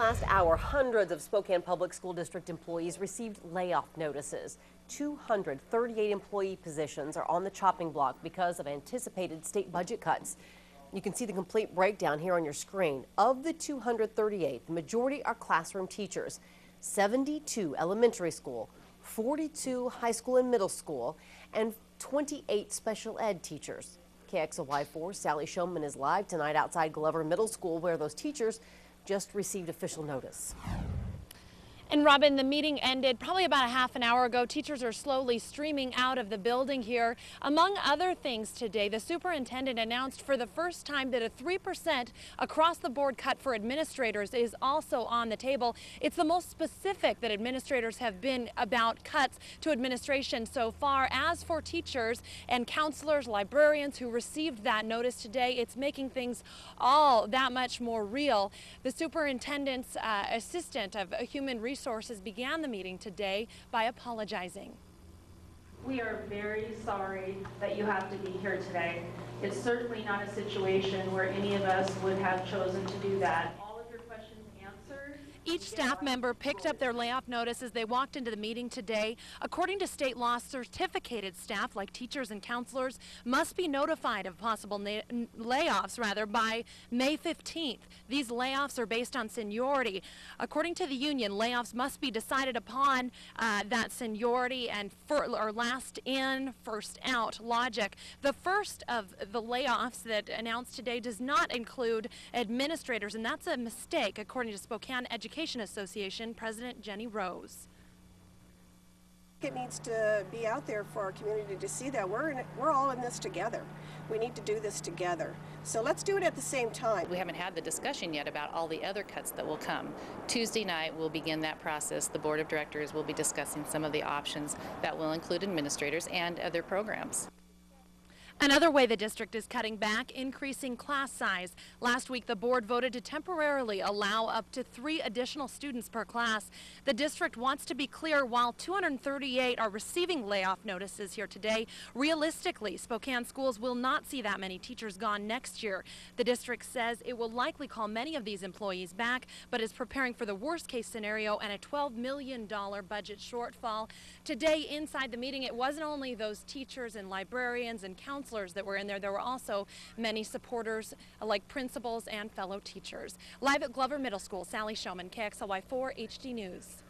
last hour, hundreds of Spokane Public School District employees received layoff notices. 238 employee positions are on the chopping block because of anticipated state budget cuts. You can see the complete breakdown here on your screen. Of the 238, the majority are classroom teachers, 72 elementary school, 42 high school and middle school, and 28 special ed teachers. KXLY4 Sally Showman is live tonight outside Glover Middle School, where those teachers just received official notice. And Robin, the meeting ended probably about a half an hour ago. Teachers are slowly streaming out of the building here. Among other things today, the superintendent announced for the first time that a 3% across the board cut for administrators is also on the table. It's the most specific that administrators have been about cuts to administration so far. As for teachers and counselors, librarians who received that notice today, it's making things all that much more real. The superintendent's assistant of human resources began the meeting today by apologizing. We are very sorry that you have to be here today. It's certainly not a situation where any of us would have chosen to do that. All of your questions answered. Each staff member picked up their layoff notice as they walked into the meeting today. According to state law, certificated staff like teachers and counselors must be notified of possible layoffs by May 15th. These layoffs are based on seniority. According to the union, layoffs must be decided upon that seniority and or last in, first out logic. The first of the layoffs that announced today does not include administrators, and that's a mistake, according to Spokane Education Association President Jenny Rose. It needs to be out there for our community to see that we're all in this together. We need to do this together. So let's do it at the same time. We haven't had the discussion yet about all the other cuts that will come. Tuesday night we'll begin that process. The board of directors will be discussing some of the options that will include administrators and other programs. Another way the district is cutting back, increasing class size. Last week, the board voted to temporarily allow up to 3 additional students per class. The district wants to be clear, while 238 are receiving layoff notices here today, realistically, Spokane schools will not see that many teachers gone next year. The district says it will likely call many of these employees back, but is preparing for the worst case scenario and a $12 million budget shortfall. Today, inside the meeting, it wasn't only those teachers and librarians and counselors that were in there. There were also many supporters like principals and fellow teachers. Live at Glover Middle School, Sally Showman, KXLY4 HD News.